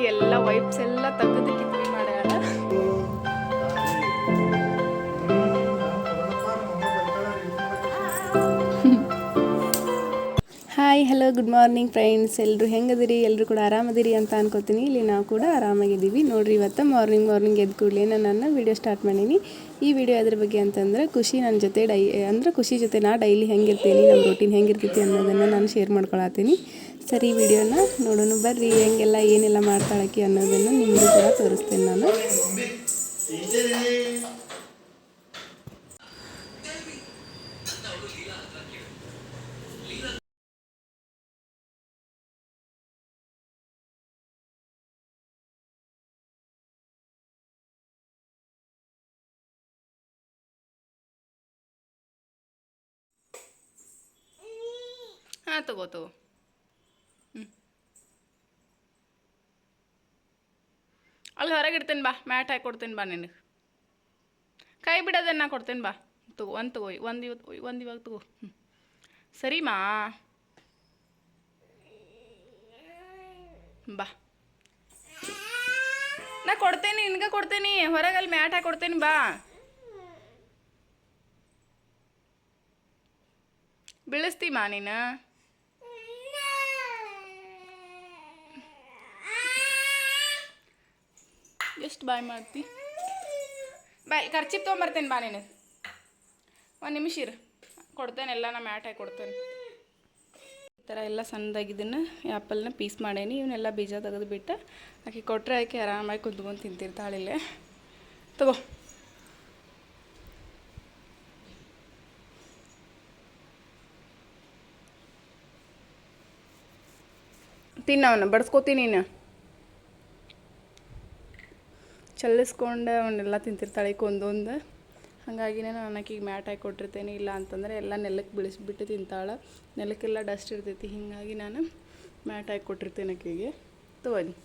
ಎಲ್ಲ ವೈಪ್ಸ್ ಎಲ್ಲ ತೆಗೆದು ಕಿತ್ವಿ ಮಾಡ್ಯಾಳ. Hi hello good morning friends, ಎಲ್ಲರೂ ಹೆಂಗದಿರಿ? ಎಲ್ಲರೂ ಕೂಡ ಆರಾಮದಿರಿ ಅಂತ ಅನ್ಕೋತೀನಿ. ಇಲ್ಲಿ ನಾವು ಕೂಡ ಆರಾಮಾಗಿದ್ದೀವಿ ನೋಡಿರಿ. ಇವತ್ತು ಮಾರ್ನಿಂಗ್ ಎದ್ದು ಕೂಡಲೇ ನಾನು ವಿಡಿಯೋ ಸ್ಟಾರ್ಟ್ ಮಾಡೀನಿ. ಈ ವಿಡಿಯೋ ಅದ್ರ ಬಗ್ಗೆ ಅಂತಂದ್ರೆ ಖುಷಿ ನನ್ನ ಜೊತೆ ಖುಷಿ ಜೊತೆ ನಾ ಡೈಲಿ ಹೆಂಗಿರ್ತೀನಿ, ನಮ್ಮ ರೂಟೀನ್ ಹೆಂಗಿರ್ತೈತಿ ಅನ್ನೋದನ್ನು ನಾನು ಶೇರ್ ಮಾಡ್ಕೊಳತ್ತೀನಿ. ಸರಿ, ವಿಡಿಯೋನ ನೋಡೋಣ ಬರ್ರಿ. ಹೆಂಗೆಲ್ಲ ಏನೆಲ್ಲ ಮಾಡ್ತಾಳಕ್ಕೆ ಅನ್ನೋದನ್ನು ನಿಮಗೂ ಕೂಡ ತೋರಿಸ್ತೇನೆ ನಾನು. ಹಾಂ, ತಗೋ ಅಲ್ಲಿ ಹೊರಗೆ ಇಡ್ತೇನೆ ಬಾ, ಮ್ಯಾಟ್ ಹಾಕಿ ಕೊಡ್ತೇನೆ ಬಾ. ನಿನಗೆ ಕೈ ಬಿಡೋದನ್ನ ಕೊಡ್ತೇನೆ ಬಾ. ತಗೋ ಒಂದು ಇವಾಗ ತಗೋ. ಸರಿಮಾ, ಬಾ. ನಾ ಕೊಡ್ತೇನೆ, ನಿನಗೆ ಕೊಡ್ತೇನೆ. ಹೊರಗೆ ಅಲ್ಲಿ ಮ್ಯಾಟ್ ಹಾಕಿ ಕೊಡ್ತೇನೆ ಬಾ. ಬೀಳಿಸ್ತೀಮಾ ನೀನು? ಎಷ್ಟು ಬಾಯ್ ಮಾಡ್ತಿ? ಬಾಯ್, ಖರ್ಚಿಪ್ ತೊಗೊಂಬರ್ತೇನೆ ಬಾ. ನೀನು ಒಂದು ನಿಮಿಷ ಇರು, ಕೊಡ್ತೇನೆ. ಎಲ್ಲ ನಾ ಮ್ಯಾಟ್ ಹಾಕಿ ಕೊಡ್ತೇನೆ. ಈ ಥರ ಎಲ್ಲ ಸಣ್ಣದಾಗಿದ್ದನ್ನು ಆ್ಯಪಲ್ನ ಪೀಸ್ ಮಾಡೇನಿ. ಇವನ್ನೆಲ್ಲ ಬೀಜ ತೆಗೆದುಬಿಟ್ಟು ಆಕೆ ಕೊಟ್ಟರೆ ಆಕೆ ಆರಾಮಾಗಿ ಕುಂತ್ಕೊಂಡು ತಿಂತಿರ್ತಾಳಿಲ್ಲೇ. ತಗೋ, ತಿನ್ನವನ್ನ ಬಡಿಸ್ಕೋತೀನಿ. ನೀನು ಚಲ್ಲಿಸ್ಕೊಂಡು ಅವನ್ನೆಲ್ಲ ತಿಂತಿರ್ತಾಳೆ ಒಂದೊಂದು. ಹಾಗಾಗಿನೇ ನಾನು ಆಕೆಗೆ ಮ್ಯಾಟ್ ಹಾಕಿ ಕೊಟ್ಟಿರ್ತೇನೆ. ಇಲ್ಲ ಅಂತಂದರೆ ಎಲ್ಲ ನೆಲಕ್ಕೆ ಬೀಳಿಸ್ಬಿಟ್ಟು ತಿಂತಾಳೆ. ನೆಲಕ್ಕೆಲ್ಲ ಡಸ್ಟ್ ಇರ್ತೈತಿ. ಹೀಗಾಗಿ ನಾನು ಮ್ಯಾಟ್ ಹಾಕಿ ಕೊಟ್ಟಿರ್ತೇನೆ ಆಕೆಗೆ. ತಗೋನಿ.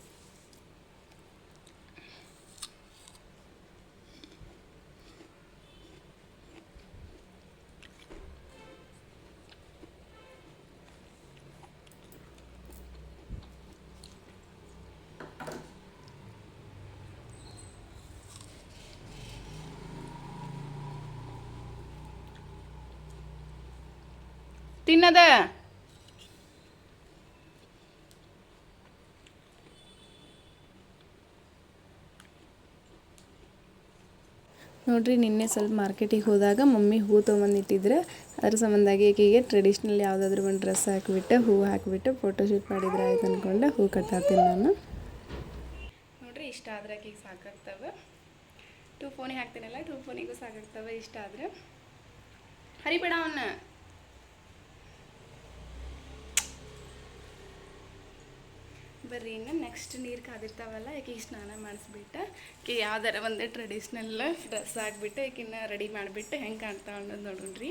ತಿನ್ನದ ನೋಡ್ರಿ. ನಿನ್ನೆ ಸ್ವಲ್ಪ ಮಾರ್ಕೆಟಿಗೆ ಹೋದಾಗ ಮಮ್ಮಿ ಹೂ ತೊಗೊಂಬಂದಿಟ್ಟಿದ್ರೆ ಅದ್ರ ಸಂಬಂಧಾಗಿ ಆಕೆಗೆ ಟ್ರೆಡಿಷ್ನಲ್ ಯಾವುದಾದ್ರೂ ಒಂದು ಡ್ರೆಸ್ ಹಾಕಿಬಿಟ್ಟು ಹೂ ಹಾಕಿಬಿಟ್ಟು ಫೋಟೋಶೂಟ್ ಮಾಡಿದ್ರೆ ಆಯ್ತು ಅಂದ್ಕೊಂಡು ಹೂ ಕಟ್ಟಾತೀನಿ ನಾನು. ನೋಡ್ರಿ, ಇಷ್ಟ ಆದ್ರೆ ಆಕೆಗೆ ಸಾಕಾಗ್ತವೆ. 2 ಫೋನಿಗೆ ಹಾಕ್ತೀನಲ್ಲ, 2 ಫೋನಿಗೂ ಸಾಕಾಗ್ತವೆ ಇಷ್ಟ ಆದರೆ. ಹರಿಬೇಡ ಅವನ್ನ. ಬರ್ರಿ, ಇನ್ನು ನೆಕ್ಸ್ಟ್ ನೀರು ಕಾದಿರ್ತಾವಲ್ಲ, ಆಕೆಗೆ ಸ್ನಾನ ಮಾಡಿಸ್ಬಿಟ್ಟು ಆಕೆ ಯಾವ್ದಾರ ಒಂದು ಟ್ರೆಡಿಷ್ನಲ್ ಡ್ರೆಸ್ ಹಾಕ್ಬಿಟ್ಟು ಆಕಿನ್ನ ರೆಡಿ ಮಾಡಿಬಿಟ್ಟು ಹೆಂಗೆ ಕಾಣ್ತಾವ ಅನ್ನೋದು ನೋಡ್ರಿ.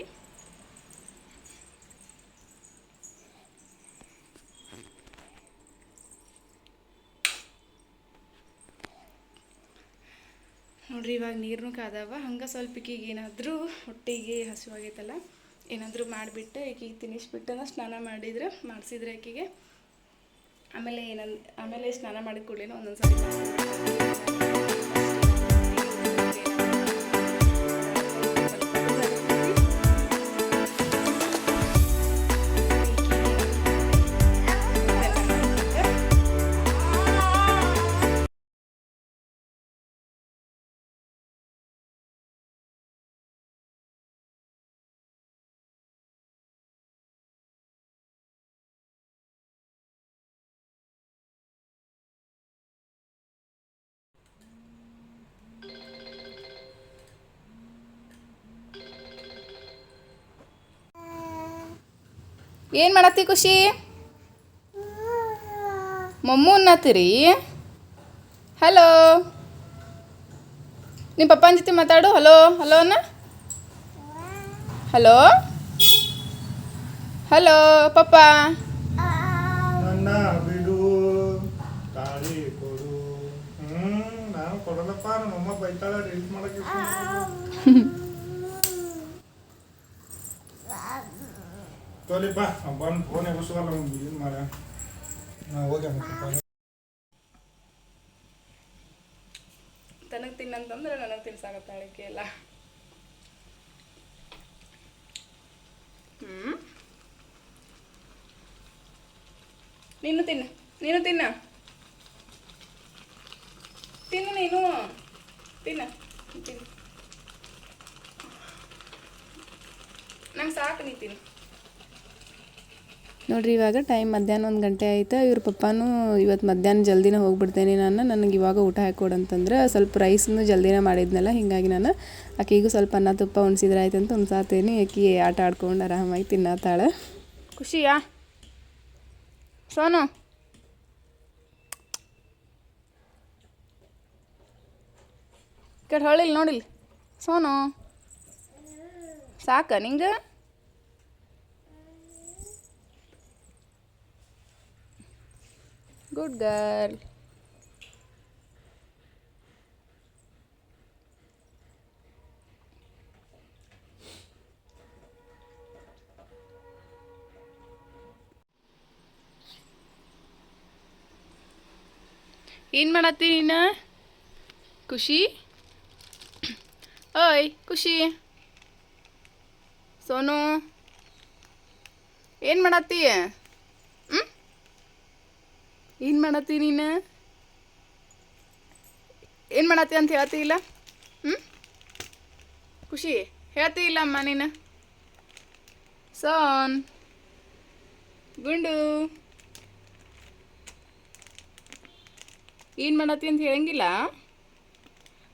ನೋಡ್ರಿ, ಇವಾಗ ನೀರನ್ನು ಕಾದವ. ಹಂಗೆ ಸ್ವಲ್ಪ ಈಕಿಗೆ ಏನಾದರೂ ಹೊಟ್ಟೆಗೆ ಹಸಿವಾಗೈತಲ್ಲ, ಏನಾದರೂ ಮಾಡಿಬಿಟ್ಟು ಈಕಿಗೆ ತಿನ್ನಿಸ್ಬಿಟ್ಟು ಸ್ನಾನ ಮಾಡಿಸಿದ್ರೆ ಆಕೆಗೆ ಆಮೇಲೆ ಸ್ನಾನ ಮಾಡಿದ ಕೂಡಲೇ ಒಂದೊಂದು ಸಾರಿ ಏನು ಮಾಡತ್ತಿ ಖುಷಿ? ಮಮ್ಮೂ ಅನ್ನತ್ತೀರಿ? ಹಲೋ, ನಿಮ್ಮ ಪಪ್ಪನ ಜೊತೆ ಮಾತಾಡು. ಹಲೋ ಹಲೋ ಅನ್ನ. ಹಲೋ ಹಲೋ ಪಪ್ಪ. ನನ್ನ ಬಿಡು, ತಾಳಿ ಕೊಡು. ನಾನು ಕೊಡಲ್ಲಪ್ಪ, ನಮ್ಮಮ್ಮ ಬೈತಾಳ ರೀಲ್ಸ್ ಮಾಡಕ್ಕೆ. ತೋಲಿಪ್ಪ, ಬಂದು ಫೋನ್ ಎಬ್ಬಿಸಲ್ಲ ಏನು ಮಾರ. ಹೋಗಿ ತಿನ್ನಂತಂದ್ರೆ ನನಗೆ ತಿನ್ಸಾಕತ್ತಾಳೆ ಈಕೆ ಎಲ್ಲ. ನೀನು ತಿನ್ನು, ನೀನು ತಿನ್ನು ತಿನ್ನು ನೀನು ತಿನ್ನು ತಿನ್ನು. ನಂಗೆ ಸಾಕು, ನೀ ತಿನ್ನು. ನೋಡ್ರಿ ಇವಾಗ ಟೈಮ್ ಮಧ್ಯಾಹ್ನ 1 ಗಂಟೆ ಆಯಿತು. ಇವ್ರ ಪಪ್ಪಾನು ಇವತ್ತು ಮಧ್ಯಾಹ್ನ ಜಲ್ದಿನೇ ಹೋಗ್ಬಿಡ್ತೇನೆ ನಾನು, ನನಗೆ ಇವಾಗ ಊಟ ಹಾಕ್ಕೊಡಂತಂದ್ರೆ ಸ್ವಲ್ಪ ರೈಸನ್ನು ಜಲ್ದಿನೇ ಮಾಡಿದ್ನಲ್ಲ, ಹೀಗಾಗಿ ನಾನು ಆಕೆಗೂ ಸ್ವಲ್ಪ ಅನ್ನ ತುಪ್ಪ ಉಣ್ಸಿದ್ರೆ ಆಯ್ತು ಅಂತ ಉಣ್ಸಾತೇನೆ. ಆಕೆ ಆಟ ಆಡ್ಕೊಂಡು ಆರಾಮಾಗಿ ತಿನ್ನತ್ತಾಳೆ. ಖುಷಿಯಾ ಸೋನು? ಕಡೆ ಹೊಳಿಲ್ಲ ನೋಡಿಲ್ಲ ಸೋನು, ಸಾಕ ನಿಂಗೆ? Good girl. ಏನು ಮಾಡತ್ತಿ ನೀನು ಖುಷಿ? ಓಯ್ ಖುಷಿ, ಸೋನು ಏನು ಮಾಡತ್ತಿ? ಏನು ಮಾಡತ್ತಿ ನೀನು? ಏನು ಮಾಡತ್ತಿ ಅಂತ ಹೇಳ್ತಿ ಇಲ್ಲ? ಖುಷಿ ಹೇಳ್ತಿ ಇಲ್ಲ ಅಮ್ಮ ನೀನು? ಸೋನ್ ಗುಂಡು ಏನು ಮಾಡತ್ತಿ ಅಂತ ಹೇಳಂಗಿಲ್ಲ?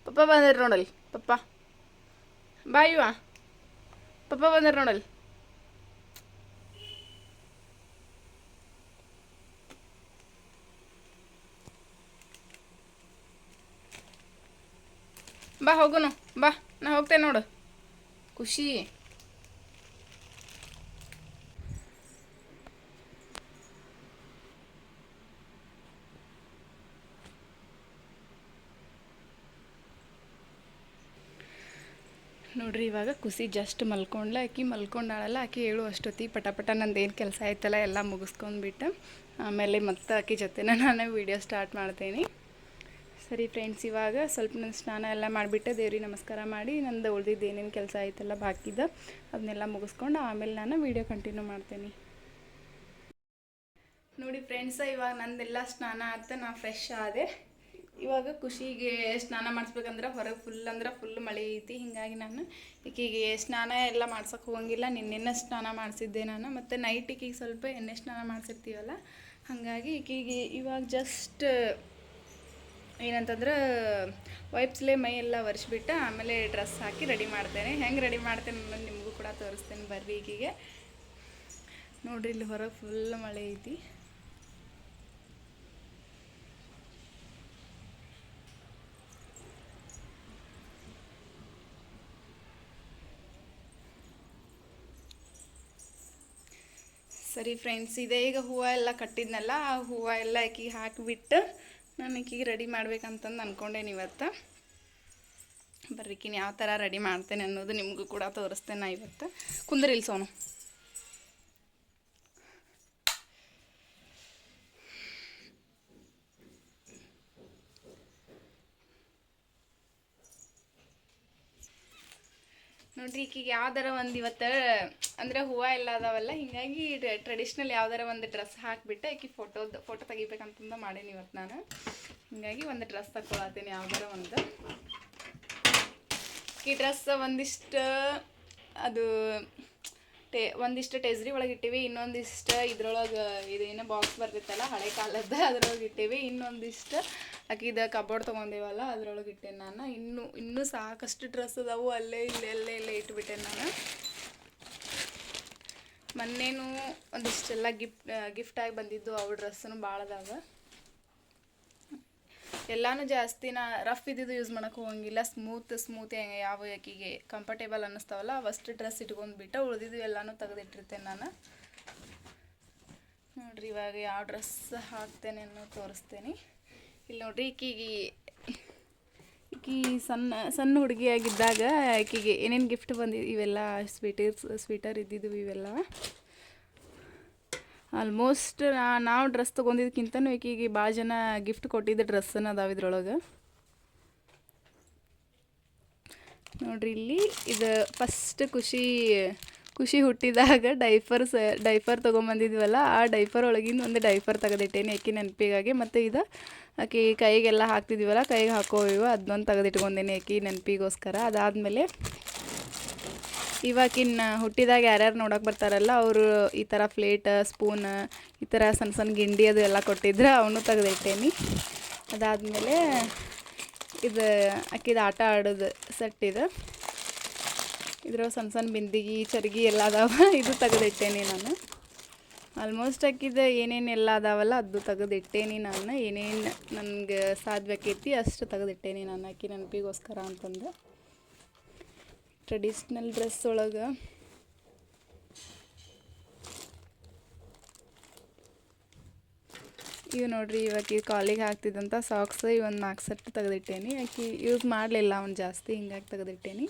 ಪಪ್ಪ ಬಂದಿರ ನೋಡಲ್ಲಿ, ಪಪ್ಪ ಬಾಯುವ, ಪಪ್ಪ ಬಂದಿರ ನೋಡಲ್ಲಿ. ಬಾ ಹೋಗುನು, ಬಾ ನಾ ಹೋಗ್ತೇನೆ ನೋಡು ಖುಷಿ. ನೋಡ್ರಿ ಇವಾಗ ಖುಷಿ ಜಸ್ಟ್ ಮಲ್ಕೊಂಡ್ಲ. ಆಕೆ ಮಲ್ಕೊಂಡಾಳಲ್ಲ, ಆಕೆ ಹೇಳು ಅಷ್ಟೊತ್ತಿ ಪಟ ನಂದೇನು ಕೆಲಸ ಆಯ್ತಲ್ಲ ಎಲ್ಲ ಮುಗಿಸ್ಕೊಂಡ್ಬಿಟ್ಟು ಆಮೇಲೆ ಮತ್ತೆ ಆಕೆ ಜೊತೆನ ನಾನು ವೀಡಿಯೋ ಸ್ಟಾರ್ಟ್ ಮಾಡ್ತೇನೆ. ಸರಿ ಫ್ರೆಂಡ್ಸ್, ಇವಾಗ ಸ್ವಲ್ಪ ನನ್ನ ಸ್ನಾನ ಎಲ್ಲ ಮಾಡಿಬಿಟ್ಟು ದೇವ್ರಿಗೆ ನಮಸ್ಕಾರ ಮಾಡಿ ನಂದು ಉಳ್ದಿದ್ದು ಏನೇನು ಕೆಲಸ ಆಯ್ತಲ್ಲ ಬಾಕಿದ ಅದನ್ನೆಲ್ಲ ಮುಗಿಸ್ಕೊಂಡು ಆಮೇಲೆ ನಾನು ವೀಡಿಯೋ ಕಂಟಿನ್ಯೂ ಮಾಡ್ತೇನೆ. ನೋಡಿ ಫ್ರೆಂಡ್ಸ, ಇವಾಗ ನಂದೆಲ್ಲ ಸ್ನಾನ ಆಯ್ತು, ನಾ ಫ್ರೆಶ್ ಆದೆ. ಇವಾಗ ಖುಷಿಗೆ ಸ್ನಾನ ಮಾಡಿಸ್ಬೇಕಂದ್ರೆ ಹೊರಗೆ ಫುಲ್ ಮಳೆ ಐತಿ. ಹೀಗಾಗಿ ನಾನು ಈಕೆಗೆ ಸ್ನಾನ ಎಲ್ಲ ಮಾಡ್ಸೋಕೆ ಹೋಗಂಗಿಲ್ಲ. ನಿನ್ನೆ ಸ್ನಾನ ಮಾಡಿಸಿದ್ದೆ ನಾನು, ಮತ್ತು ನೈಟ್ ಈಕೆಗೆ ಸ್ವಲ್ಪ ಎಣ್ಣೆ ಸ್ನಾನ ಮಾಡಿಸಿರ್ತೀವಲ್ಲ, ಹಾಗಾಗಿ ಈಕೆಗೆ ಇವಾಗ ಜಸ್ಟ್ ಏನಂತಂದ್ರೆ ವೈಪ್ಸ್ಲೇ ಮೈ ಎಲ್ಲ ಒರೆಸ್ಬಿಟ್ಟು ಆಮೇಲೆ ಡ್ರೆಸ್ ಹಾಕಿ ರೆಡಿ ಮಾಡ್ತೇನೆ. ಹೆಂಗೆ ರೆಡಿ ಮಾಡ್ತೇನೆ ಅನ್ನೋದು ನಿಮಗೂ ಕೂಡ ತೋರಿಸ್ತೇನೆ ಬರ್ರಿ. ಈಕೆಗೆ ನೋಡ್ರಿ ಇಲ್ಲಿ ಹೊರಗೆ ಫುಲ್ ಮಳೆ ಐತಿ. ಸರಿ ಫ್ರೆಂಡ್ಸ್, ಇದೇ ಈಗ ಹೂವು ಎಲ್ಲ ಕಟ್ಟಿದ್ನಲ್ಲ, ಆ ಹೂವು ಎಲ್ಲ ಆಕಿಗೆ ಹಾಕಿಬಿಟ್ಟು ನಾನು ಆಕಿಗೆ ರೆಡಿ ಮಾಡ್ಬೇಕಂತಂದು ಅಂದ್ಕೊಂಡೇನಿ ಇವತ್ತು. ಬರ್ರಿಕಿನ ಯಾವ ಥರ ರೆಡಿ ಮಾಡ್ತೇನೆ ಅನ್ನೋದು ನಿಮಗೂ ಕೂಡ ತೋರಿಸ್ತೇನೆ ನಾ ಇವತ್ತು. ಕುಂದ್ರಿಲ್ ಸೋನು. ನೋಡ್ರಿ ಈಕಿಗೆ ಯಾವ್ದಾರ ಒಂದು ಇವತ್ತು ಅಂದರೆ ಹೂವು ಎಲ್ಲ ಅದಾವಲ್ಲ, ಹೀಗಾಗಿ ಟ್ರೆಡಿಷ್ನಲ್ ಯಾವ್ದಾರ ಒಂದು ಡ್ರೆಸ್ ಹಾಕಿಬಿಟ್ಟು ಆಕಿ ಫೋಟೋ ತೆಗಿಬೇಕಂತಂದು ಮಾಡೇನಿ ಇವತ್ತು ನಾನು. ಹೀಗಾಗಿ ಒಂದು ಡ್ರೆಸ್ ತಗೊಳತ್ತೇನೆ ಯಾವ್ದಾರ ಒಂದು. ಈ ಡ್ರೆಸ್ ಒಂದಿಷ್ಟು ಅದು ಒಂದಿಷ್ಟು ಟೆಸ್ರಿ ಒಳಗೆ ಇಟ್ಟೀವಿ, ಇನ್ನೊಂದಿಷ್ಟು ಇದ್ರೊಳಗೆ ಇದೇನೋ ಬಾಕ್ಸ್ ಬರ್ತಿತ್ತಲ್ಲ ಹಳೆ ಕಾಲದ್ದು ಅದ್ರೊಳಗೆ ಇಟ್ಟೀವಿ, ಇನ್ನೊಂದಿಷ್ಟು ಆಕಿದ ಕಬೋರ್ಡ್ ತೊಗೊಂಡೇವಲ್ಲ ಅದ್ರೊಳಗೆ ಇಟ್ಟೇನೆ ನಾನು. ಇನ್ನೂ ಸಾಕಷ್ಟು ಡ್ರೆಸ್ ಅದಾವು, ಅಲ್ಲೇ ಇಲ್ಲೇ ಇಟ್ಬಿಟ್ಟೇನೆ ನಾನು. ಮೊನ್ನೇನು ಒಂದಿಷ್ಟೆಲ್ಲ ಗಿಫ್ಟಾಗಿ ಬಂದಿದ್ದು ಅವು ಡ್ರೆಸ್ಸನ್ನು ಭಾಳ ಅದಾವ. ಎಲ್ಲನೂ ಜಾಸ್ತಿ ನಾ ರಫ್ ಇದ್ದಿದ್ದು ಯೂಸ್ ಮಾಡೋಕೆ ಹೋಗಂಗಿಲ್ಲ. ಸ್ಮೂತ್ ಯಾವ ಆಕಿಗೆ ಕಂಫರ್ಟೇಬಲ್ ಅನ್ನಿಸ್ತಾವಲ್ಲ ಅವಷ್ಟು ಡ್ರೆಸ್ ಇಟ್ಕೊಂಡ್ಬಿಟ್ಟು ಉಳಿದಿದ್ದು ಎಲ್ಲನೂ ತೆಗೆದಿಟ್ಟಿರ್ತೇನೆ ನಾನು. ನೋಡ್ರಿ ಇವಾಗ ಯಾವ ಡ್ರೆಸ್ ಹಾಕ್ತೇನೆ ಅನ್ನೋ ತೋರಿಸ್ತೇನೆ. ಇಲ್ಲಿ ನೋಡ್ರಿ ಈಕಿ ಸಣ್ಣ ಹುಡುಗಿಯಾಗಿದ್ದಾಗ ಆಕಿಗೆ ಏನೇನು ಗಿಫ್ಟ್ ಬಂದಿದ್ದು ಇವೆಲ್ಲ ಸ್ವೀಟರ್ ಇದ್ದಿದ್ದು ಇವೆಲ್ಲ. ಆಲ್ಮೋಸ್ಟ್ ನಾವು ಡ್ರೆಸ್ ತೊಗೊಂಡಿದ್ದಕ್ಕಿಂತನೂ ಈಕಿಗೆ ಭಾಳ ಜನ ಗಿಫ್ಟ್ ಕೊಟ್ಟಿದ್ದ ಡ್ರೆಸ್ಸನ್ನು ಅದಾವ ಇದ್ರೊಳಗೆ. ನೋಡ್ರಿ ಇಲ್ಲಿ ಇದು ಫಸ್ಟ್ ಖುಷಿ ಹುಟ್ಟಿದಾಗ ಡೈಪರ್ ತೊಗೊಂಬಂದಿದ್ವಲ್ಲ, ಆ ಡೈಪರ್ ಒಳಗಿಂದ ಒಂದು ಡೈಪರ್ ತೆಗೆದಿಟ್ಟೇನಿ ಆಕಿ ನೆನಪಿಗಾಗಿ. ಮತ್ತು ಇದು ಆಕಿ ಕೈಗೆಲ್ಲ ಹಾಕ್ತಿದ್ವಲ್ಲ, ಕೈಗೆ ಹಾಕೋವಿವ ಅದನ್ನೊಂದು ತೆಗೆದಿಟ್ಕೊಂಡೇನಿ ಆಕಿ ನೆನಪಿಗೋಸ್ಕರ. ಅದಾದಮೇಲೆ ಇವಾಕಿನ್ನ ಹುಟ್ಟಿದಾಗ ಯಾರ್ಯಾರು ನೋಡೋಕೆ ಬರ್ತಾರಲ್ಲ ಅವರು ಈ ಥರ ಪ್ಲೇಟ್ ಸ್ಪೂನ್ ಈ ಥರ ಸಣ್ಣ ಸಣ್ಣ ಗಿಂಡಿ ಅದು ಎಲ್ಲ ಕೊಟ್ಟಿದ್ರೆ ಅವನು ತೆಗೆದಿಟ್ಟೇನಿ. ಅದಾದಮೇಲೆ ಇದು ಆಕಿದು ಆಟ ಆಡೋದು ಸೆಟ್ ಇದು, ಇದ್ರ ಸಣ್ಣ ಸಣ್ಣ ಬಿಂದಿಗೆ ಚರ್ಗಿ ಎಲ್ಲ ಅದಾವ, ಇದು ತೆಗೆದಿಟ್ಟೇನಿ ನಾನು. ಆಲ್ಮೋಸ್ಟ್ ಆಕಿದು ಏನೇನು ಎಲ್ಲ ಅದಾವಲ್ಲ ಅದು ತೆಗೆದಿಟ್ಟೇನಿ ನಾನು. ಏನೇನು ನನಗೆ ಸಾಧ್ಬೇಕೈತಿ ಅಷ್ಟು ತೆಗೆದಿಟ್ಟೇನಿ ನಾನು ಆಕಿ ನೆನಪಿಗೋಸ್ಕರ ಅಂತಂದು. ಟ್ರೆಡಿಷ್ನಲ್ ಡ್ರೆಸ್ ಒಳಗೆ ಇವು ನೋಡ್ರಿ, ಇವಾಕಿ ಕಾಲಿಗೆ ಹಾಕ್ತಿದ್ದಂಥ ಸಾಕ್ಸ್ ಇವೊಂದು 4 ಸೆಟ್ ತೆಗೆದಿಟ್ಟೇನಿ. ಆಕಿ ಯೂಸ್ ಮಾಡಲಿಲ್ಲ ಅವ್ನು ಜಾಸ್ತಿ, ಹಿಂಗಾಗಿ ತೆಗೆದಿಟ್ಟೇನಿ.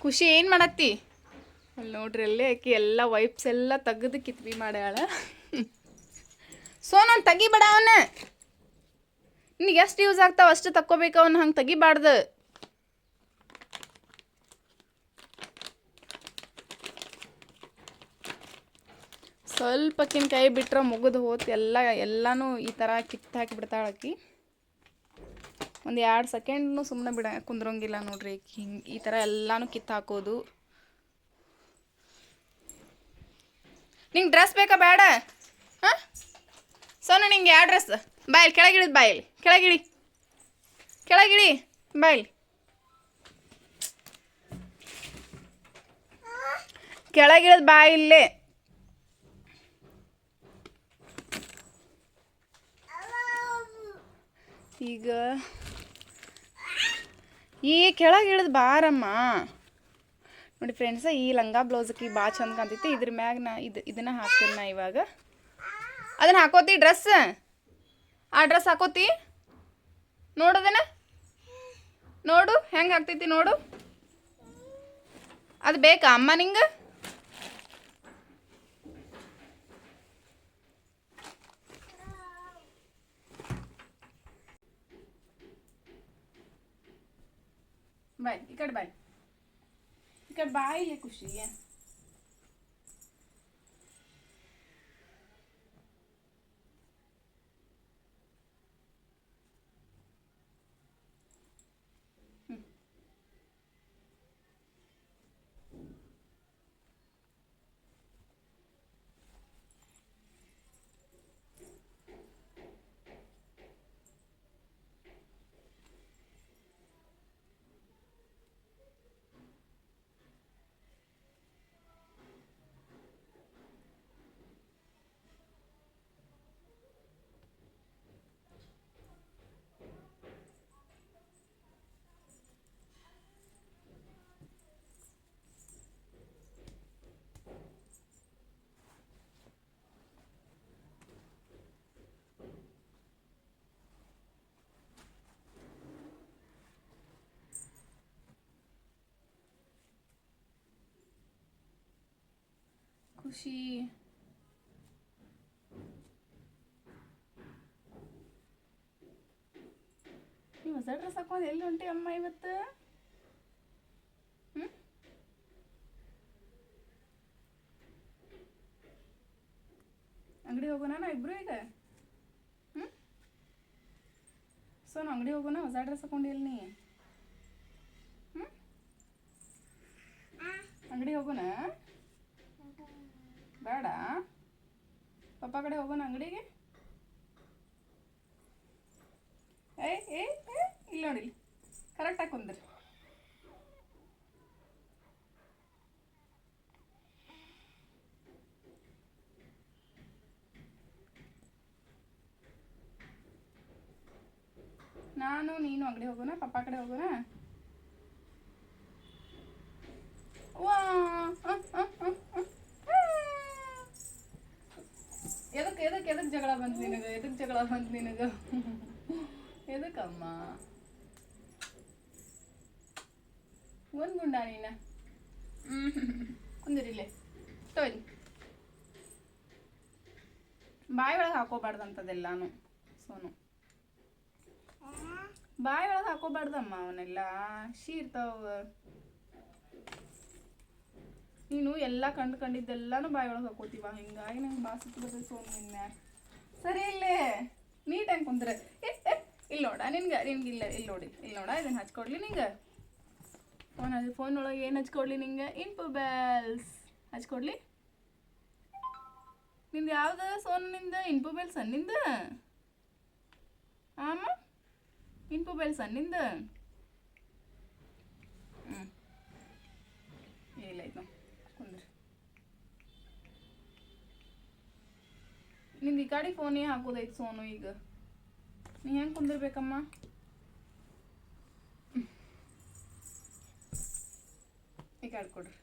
ಖುಷಿ ಏನು ಮಾಡತ್ತಿ ಅಲ್ಲಿ ನೋಡ್ರಿ, ಅಲ್ಲಿ ಆಕಿ ಎಲ್ಲ ವೈಪ್ಸ್ ಎಲ್ಲ ತೆಗೆದು ಕಿತ್ವಿ ಮಾಡ್ಯಾಳ. ನಾನು ತೆಗಿಬೇಡ ಅವನ್ನ, ನಿನಗೆ ಎಷ್ಟು ಯೂಸ್ ಆಗ್ತಾವ ಅಷ್ಟು ತಕ್ಕೋಬೇಕು, ಅವನ್ನ ಹಂಗೆ ತೆಗಿಬಾರ್ದು. ಸ್ವಲ್ಪಕ್ಕಿನ ಕೈ ಬಿಟ್ರೆ ಮುಗಿದು ಹೋತು ಎಲ್ಲನೂ ಈ ಥರ ಕಿತ್ತು ಹಾಕಿಬಿಡ್ತಾಳೆ ಆಕಿ. ಒಂದು 2 ಸೆಕೆಂಡ್ನು ಸುಮ್ಮನೆ ಕುಂದ್ರಂಗಿಲ್ಲ ನೋಡ್ರಿ. ಹಿಂಗೆ ಈ ಥರ ಎಲ್ಲನೂ ಕಿತ್ತು ಹಾಕೋದು. ನಿಂಗೆ ಡ್ರೆಸ್ ಬೇಕಾ ಬೇಡ? ಹಾಂ ಸೋನು, ನಿಂಗೆ ಯಾವ ಡ್ರೆಸ್? ಬಾಯಲ್ಲಿ ಕೆಳಗಿಳಿದು, ಬಾಯಲ್ಲಿ ಕೆಳಗಿಳಿ ಬಾಯಲ್ಲಿ ಕೆಳಗಿಳಿದು ಬಾಯಿಲ್ಲೇ. ಈಗ ಈ ಕೆಳಗಿಳಿದು ಬಾರಮ್ಮ. ನೋಡಿ ಫ್ರೆಂಡ್ಸ, ಈ ಲಂಗ ಬ್ಲೌಸಕ್ಕೆ ಭಾಳ ಚಂದ ಕಾಣ್ತೈತಿ. ಇದ್ರ ಮ್ಯಾಗ ನಾ ಇದನ್ನು ಹಾಕ್ತೀನಿ. ನಾ ಇವಾಗ ಅದನ್ನು ಹಾಕೋತಿ ಡ್ರೆಸ್, ಆ ಡ್ರೆಸ್ ಹಾಕೋತಿ ನೋಡೋದನ್ನ, ನೋಡು ಹೆಂಗೆ ಆಗ್ತೈತಿ ನೋಡು. ಅದು ಬೇಕಾ ಅಮ್ಮ ನಿಂಗೆ? ಬಾಯ್ ಈ ಕಡೆ ಬಾಯಿಲೆ ಖುಷಿ. ಖುಷಿ ನೀವು ಹೊಸ ಡ್ರೆಸ್ ಹಾಕೊಂಡು ಎಲ್ಲಿ ಹೊಂಟಿ ಅಮ್ಮ ಇವತ್ತು? ಅಂಗಡಿ ಹೋಗೋಣ ಇಬ್ರು ಈಗ? ಸೋನು ಅಂಗಡಿ ಹೋಗೋಣ, ಹೊಸ ಡ್ರೆಸ್ ಹಾಕೊಂಡಿಲ್ಲ ನೀ? ಅಂಗಡಿ ಹೋಗೋಣ ಬೇಡ? ಪಪ್ಪ ಕಡೆ ಹೋಗೋಣ ಅಂಗಡಿಗೆ? ಇಲ್ಲಿ ನೋಡಿ, ಕರೆಕ್ಟಾಗಿ ಕುಂದ್ರಿ. ನಾನು ನೀನು ಅಂಗಡಿ ಹೋಗೋಣ, ಪಪ್ಪ ಕಡೆ ಹೋಗೋಣ. ಎದಕ್ಕೆ ಜಗಳ ಬಂತು ನಿನಗೆ? ಎದಕ್ಕಮ್ಮ ಒಂದು ಗುಂಡ ನೀನ? ಕುಂದಿರಿಲ್ಲೇ ತೋಯ್ ಬಾಯಿ ಒಳಗೆ ಹಾಕೋಬಾರ್ದಂಥದ್ದೆಲ್ಲಾನು ಸೋನು, ಬಾಯಿ ಒಳಗೆ ಹಾಕೋಬಾರ್ದಮ್ಮ ಅವನ್ನೆಲ್ಲ ಇರ್ತಾವ. ನೀನು ಎಲ್ಲ ಕಂಡಿದ್ದೆಲ್ಲಾನು ಬಾಯಿ ಒಳಗೆ ಹಾಕೋತೀವ, ಹಿಂಗಾಗಿ ನಂಗೆ ಬಾಸಿಟ್ಟು ಬರ್ತದೆ ಸೋನು ನಿನ್ನ. ಸರಿ ಇಲ್ಲೇ ನೀಟಾಗಿ ಕುಂದ್ರೆ ಇಲ್ಲಿ ನೋಡ ನಿನ್ಗೆ ಇಲ್ಲ ಇಲ್ಲಿ ನೋಡಿ, ಇಲ್ಲಿ ನೋಡ ಇದನ್ನು ಹಚ್ಕೊಡ್ಲಿ ನಿಂಗೆ. ಫೋನ್ ಒಳಗೆ ಏನು ಹಚ್ಕೊಡ್ಲಿ ನಿಂಗೆ? ಇನ್ಫೋ ಬೆಲ್ಸ್ ಹಚ್ಕೊಡ್ಲಿ. ನಿಂದು ಯಾವ್ದು ಸೋನು? ನಿಂದ ಇನ್ಫೋ ಬೆಲ್ಸ್ ನಿಂದ? ಆಮ ಇನ್ಫೋ ಬೆಲ್ಸ್ ನಿಂದ? ಇಲ್ಲ ಆಯ್ತು ಕುಂದ್ರಿ. ನಿಂದು ಈ ಕಡೆ ಫೋನೇ ಹಾಕೋದೈತೆ ಸೋನು. ಈಗ ನೀ ಹೆಂಗೆ ಕುಂದಿರ್ಬೇಕಮ್ಮ? ಈ ಕಡೆ ಕೊಡ್ರಿ.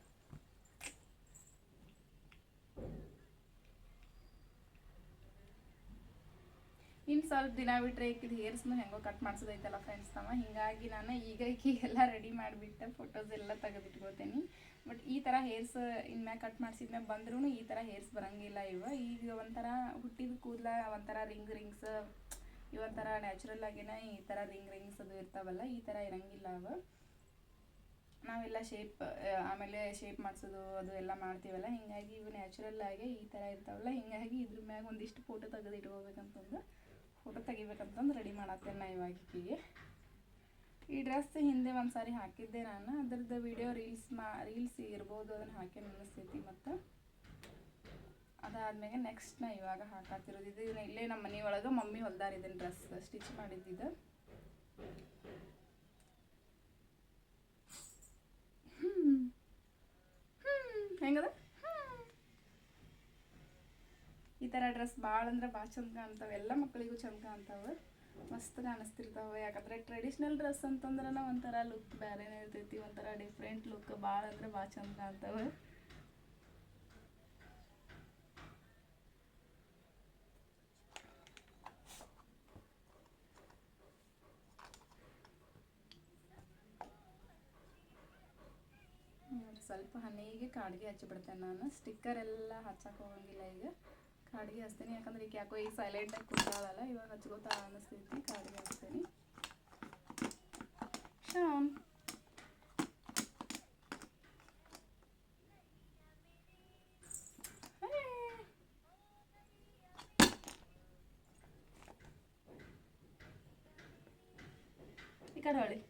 ಇನ್ನು ಸ್ವಲ್ಪ ದಿನ ಬಿಟ್ಟರೆ ಈಕಿದು ಹೇರ್ಸ್ನ ಹೆಂಗೋ ಕಟ್ ಮಾಡಿಸೋದೈತಲ್ಲ ಫ್ರೆಂಡ್ಸ್ ತಮ್ಮ, ಹೀಗಾಗಿ ನಾನು ಈಗ ಈಗೆಲ್ಲ ರೆಡಿ ಮಾಡಿಬಿಟ್ಟು ಫೋಟೋಸ್ ಎಲ್ಲ ತೆಗೆದಿಟ್ಕೋತೀನಿ. ಬಟ್ ಈ ಥರ ಹೇರ್ಸ್ ಇನ್ಮ್ಯಾಗ ಕಟ್ ಮಾಡಿಸಿದ್ಮ್ಯಾಗ ಬಂದ್ರೂ ಈ ಥರ ಹೇರ್ಸ್ ಬರೋಂಗಿಲ್ಲ. ಈಗ ಒಂಥರ ಹುಟ್ಟಿದ ಕೂದಲ ಒಂಥರ ರಿಂಗ್ಸ್ ಇವೊಂಥರ ನ್ಯಾಚುರಲ್ ಆಗೇನೆ ಈ ಥರ ರಿಂಗ್ಸ್ ಅದು ಇರ್ತಾವಲ್ಲ, ಈ ಥರ ಇರೋಂಗಿಲ್ಲ. ನಾವೆಲ್ಲ ಆಮೇಲೆ ಶೇಪ್ ಮಾಡಿಸೋದು ಅದು ಎಲ್ಲ ಮಾಡ್ತೀವಲ್ಲ, ಹೀಗಾಗಿ ಇವು ನ್ಯಾಚುರಲ್ ಆಗಿ ಈ ಥರ ಇರ್ತಾವಲ್ಲ, ಹೀಗಾಗಿ ಇದ್ರ ಮ್ಯಾಗ ಒಂದಿಷ್ಟು ಫೋಟೋ ಫೋಟೋ ತೆಗಿಬೇಕಂತಂದು ರೆಡಿ ಮಾಡತ್ತೇನೆ ನಾ ಇವಾಗ. ಈ ಡ್ರೆಸ್ ಹಿಂದೆ ಒಂದು ಸಾರಿ ಹಾಕಿದ್ದೆ ನಾನು, ಅದ್ರದ್ದು ವಿಡಿಯೋ ರೀಲ್ಸ್ ಇರ್ಬೋದು, ಅದನ್ನು ಹಾಕಿ ಅನ್ನಿಸ್ತೈತಿ. ಮತ್ತು ಅದಾದ್ಮೇಲೆ ನೆಕ್ಸ್ಟ್ ನಾ ಇವಾಗ ಹಾಕಾತಿರೋದು ಇದು ಇಲ್ಲೇ ನಮ್ಮ ಮನೆ ಒಳಗೆ ಮಮ್ಮಿ ಹೊಲ್ದಾರ ಇದನ್ನು ಡ್ರೆಸ್ ಸ್ಟಿಚ್ ಮಾಡಿದ್ದಿದ್ದು. ಹೆಂಗದ ಈ ಥರ ಡ್ರೆಸ್ ಭಾಳ ಅಂದ್ರೆ ಭಾಳ ಚಂದ ಕಾಣ್ತಾವೆ, ಎಲ್ಲ ಮಕ್ಕಳಿಗೂ ಚಂದ ಕಾಣ್ತಾವೆ, ಮಸ್ತ್ ಕಾಣಿಸ್ತಿರ್ತಾವೆ. ಯಾಕಂದರೆ ಟ್ರೆಡಿಷ್ನಲ್ ಡ್ರೆಸ್ ಅಂತಂದ್ರೆ ಒಂಥರ ಲುಕ್ ಬೇರೆನೇ ಇರ್ತೈತಿ, ಒಂಥರ ಡಿಫ್ರೆಂಟ್ ಲುಕ್, ಭಾಳ ಅಂದ್ರೆ ಭಾಳ ಚಂದ ಕಾಣ್ತಾವೆ. ಸ್ವಲ್ಪ ಹನಿಗೆ ಕಾಡಿಗೆ ಹಚ್ಚಿಬಿಡ್ತೇನೆ ನಾನು. ಸ್ಟಿಕ್ಕರ್ ಎಲ್ಲ ಹಚ್ಚಕ್ಕೆ ಹೋಗಂಗಿಲ್ಲ, ಈಗ ಕಾಡಿಗೆ ಹಚ್ತೇನೆ. ಯಾಕಂದ್ರೆ ಈಗ ಯಾಕೋ ಈಗ ಸೈಲೆಂಟಾಗಿ ಕೂತಾಳಲ್ಲ, ಇವಾಗ ಹಚ್ಕೋತಾ ಅನ್ನಿಸ್ತೈತಿ, ಕಾಡಿಗೆ ಹಚ್ತೇನೆ. ಶಾನ್ ಈ ಕಡೆ ಹೊಳಿ.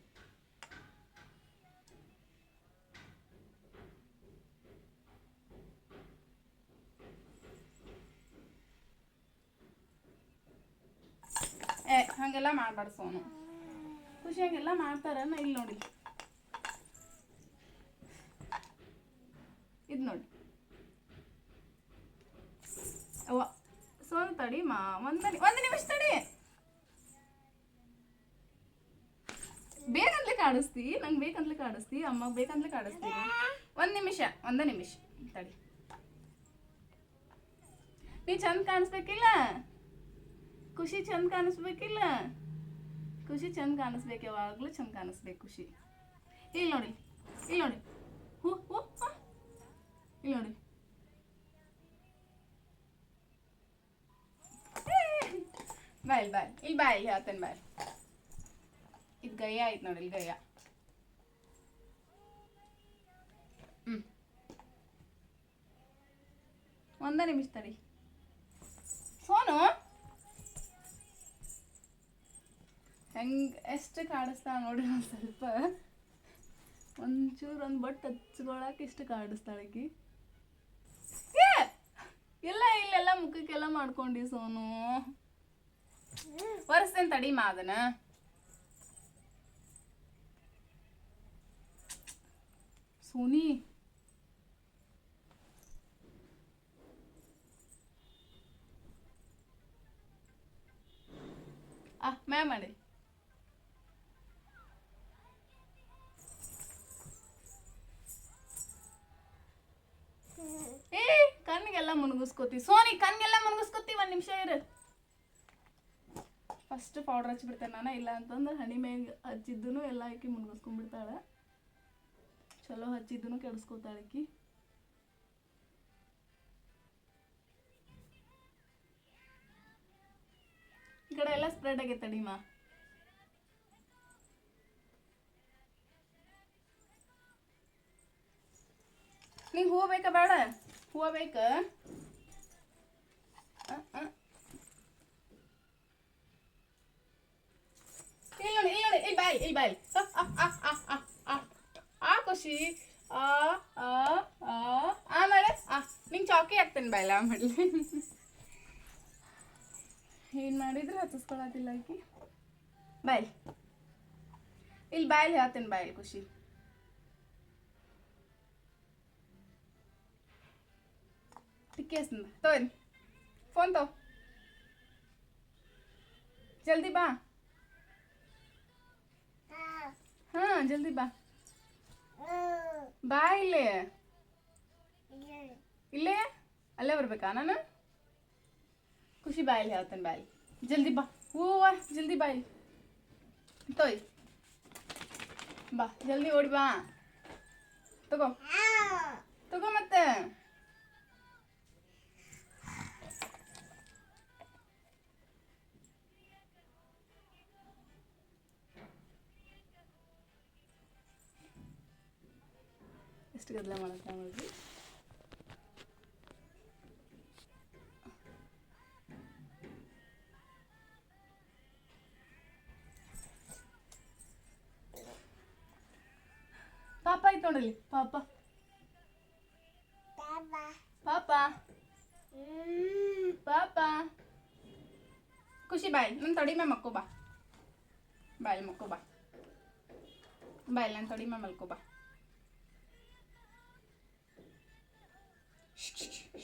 ಹಾಗೆಲ್ಲ ಮಾಡಬಾರ್ದು ಸೋನು, ಖುಷಿಯಾಗೆಲ್ಲ ಮಾಡ್ತಾರನ್ನ. ಇಲ್ಲಿ ನೋಡಿ, ಇದು ನೋಡಿ ಅವ್ವ ಸೋನು ತಡಿ ಒಂದು ನಿಮಿಷ ತಡಿ. ಬೇಕಂತಲೇ ಕಾಡಿಸ್ತಿ, ನಂಗೆ ಬೇಕಂತಲೇ ಕಾಡಿಸ್ತಿ, ಅಮ್ಮಗೆ ಬೇಕಂತಲೇ ಕಾಡಿಸ್ತೀನಿ. ಒಂದು ನಿಮಿಷ ತಡಿ. ನೀ ಚಂದ ಕಾಣಿಸ್ಬೇಕಿಲ್ಲ, ಖುಷಿ ಚಂದ ಕಾಣಿಸ್ಬೇಕಿಲ್ಲ, ಖುಷಿ ಚಂದ ಕಾಣಿಸ್ಬೇಕು, ಯಾವಾಗಲೂ ಚಂದ ಕಾಣಿಸ್ಬೇಕು ಖುಷಿ. ಇಲ್ಲಿ ನೋಡಿ ಹೂ ಇಲ್ಲಿ ನೋಡಿ. ಬಾಯ್ ಇಲ್ಲಿ ಹೇಳ್ತೇನೆ ಬಾಯ್. ಇದು ಗಯ್ಯ ಆಯ್ತು ನೋಡಿ, ಇಲ್ಲಿ ಗಯ್ಯ. ಒಂದ ನಿಮಿಷ ತಡಿ ಸೋನು. ಹೆಂಗೆ ಎಷ್ಟು ಕಾಡಿಸ್ತಾ ನೋಡ್ರಿ, ಒಂದು ಸ್ವಲ್ಪ ಒಂಚೂರು ಒಂದು ಬಟ್ ಹಚ್ಕೊಳಕ್ಕೆ ಇಷ್ಟು ಕಾಡಿಸ್ತಾಳಕಿ. ಇಲ್ಲೆಲ್ಲ ಮುಖಕ್ಕೆಲ್ಲ ಮಾಡ್ಕೊಂಡಿ ಸೋನು. ಒರೆಸ್ತೇನೆ ತಡಿ ಅದನ್ನ. ಸೋನಿ ಮಾಡಿ ಕಣ್ಣಿಗೆಲ್ಲ ಮುನ್ಗಿಸ್ಕೋತಿ ಸೋನಿ, ಕಣ್ಣಿಗೆಲ್ಲ ಮುನ್ಗಿಸ್ಕೋತಿ. ಒಂದು ನಿಮಿಷ ಇರು, ಫಸ್ಟ್ ಪೌಡ್ರ್ ಹಚ್ಚಿಬಿಡ್ತೇನೆ ನಾನು. ಇಲ್ಲ ಅಂತಂದ್ರೆ ಹನಿ ಮ್ಯಾಗ ಹಚ್ಚಿದ್ದೂ ಎಲ್ಲ ಆಕಿ ಮುನ್ಗಿಸ್ಕೊಂಡ್ಬಿಡ್ತಾಳೆ. ಚಲೋ ಹಚ್ಚಿದ್ದೂ ಕೆಡಿಸ್ಕೋತಾಳಕಿ. ಈ ಕಡೆ ಎಲ್ಲ ಸ್ಪ್ರೆಡ್ ಆಗೈತೆ ಅಡಿಮ. ನಿಂಗೆ ಹೂವು ಬೇಕಾ ಬೇಡ? ಹೂವು ಬೇಕಾ? ಇಲ್ಲಿ ನೋಡಿ, ಇಲ್ಲಿ ನೋಡಿ, ಇಲ್ಲಿ ಬಾಯ್, ಇಲ್ಲಿ ಬಾಯ್. ಖುಷಿ. ಆಮೇಲೆ ನಿಂಗೆ ಚಾಕಿ ಹಾಕ್ತೇನೆ ಬಾಯ್ಲ ಆಮೇಲೆ. ಏನು ಮಾಡಿದ್ರೆ ಹತ್ತಿಸ್ಕೊಳತಿಲ್ಲ ಆಕಿ. ಬಾಯ್ ಇಲ್ಲಿ ಬಾಯಲ್ಲಿ ಹೇಳ್ತೇನೆ ಬಾಯ್ ಖುಷಿ. ಟಿಕ್ಕೇಸ್ನ ತೋರಿ ಫೋನ್ ತೋ, ಜಲ್ದಿ ಬಾ. ಹಾಂ ಜಲ್ದಿ ಬಾ. ಬಾ ಇಲ್ಲೇ, ಇಲ್ಲೇ ಅಲ್ಲೇ ಬರ್ಬೇಕಾ ನಾನು? ಖುಷಿ ಬಾಯಲ್ಲಿ ಹೇಳ್ತೇನೆ ಬಾಯಲ್ಲಿ. ಜಲ್ದಿ ಬಾ. ಹೂವ ಜಲ್ದಿ ಬಾಯಿ ತೋಯ್. ಬಾ ಜಲ್ದಿ ಓಡಿ ಬಾ. ತಗೋ ತಗೋ ಮತ್ತೆ. ಎಷ್ಟು ಗದ್ದಲ ಮಾಡತ್ತ ನೋಡ್ರಿ. ಪಾಪ ಆಯ್ತು ನೋಡಲಿ. ಪಾಪ ಪಾಪ ಪಾಪ. ಖುಷಿ ಬಾಯ್ ನನ್ನ ತೊಡಿ ಮೇ ಮಕ್ಕೋ ಬಾ. ಬಾಯ್ ಮಕ್ಕೋ ಬಾ. ಬಾಯ್ ನನ್ನ ತೊಡಿ ಮೇ ಮಲ್ಕೋ ಬಾ.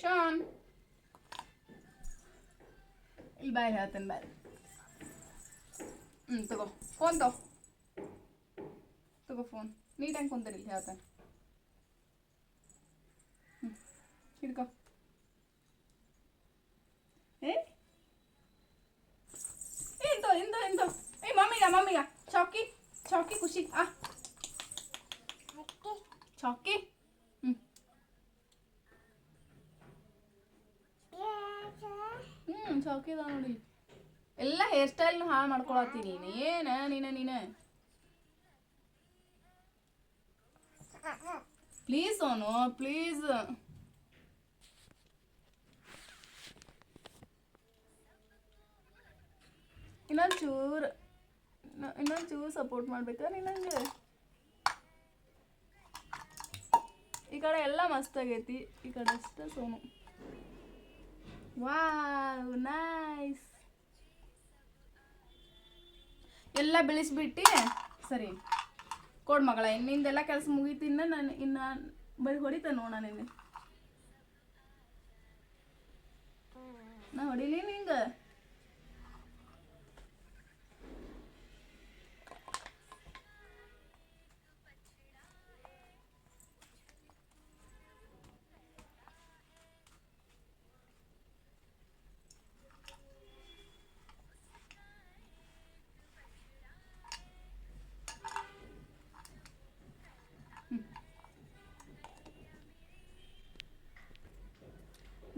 ಶಾನ್ ಇಲ್ಲಿ ಬಾಯ್ ಹೇಳ್ತೇನೆ ಬಾಯ್. ತಗೋ ಫೋನ್ ತಗೋ ಫೋನ್. ನೀಟಾಗಿ ಕುಂತೀರಿ ಇಲ್ಲಿ ಹೇಳ್ತಾನೆ. ಹಿಡ್ಕೊ. ಎಂತೋ ಮಮ್ಮಿಗ ಚಾಕಿ ಖುಷಿ. ಚಾಕಿ ಚಾಕಿ ಅದ ನೋಡಿ. ಎಲ್ಲ ಹೇರ್ ಸ್ಟೈಲ್ನು ಹಾಳು ಮಾಡ್ಕೊಳತ್ತೀನಿ ನೀನು. Please Sonu please. ಇನ್ನೊಂದು ಚೂರು ಸಪೋರ್ಟ್ ಮಾಡ್ಬೇಕಾ ನಿನಗೆ? ಈ ಕಡೆ ಎಲ್ಲ ಮಸ್ತ್ ಆಗೈತಿ, ಈ ಕಡೆ ಅಷ್ಟೇ ಸೋನು. Wow nice. ಎಲ್ಲ ಬೆಳೆಸ್ಬಿಟ್ಟು ಸರಿ ಕೊಡ್ ಮಗಳ. ನಿಂದೆಲ್ಲ ಕೆಲಸ ಮುಗೀತಿ. ಇನ್ನು ಬರೀ ಹೊಡಿತ ನೋಡ ನಿನ್ನೆ. ನಾ ಹೊಡಿಲಿ ನಿಂಗೆ?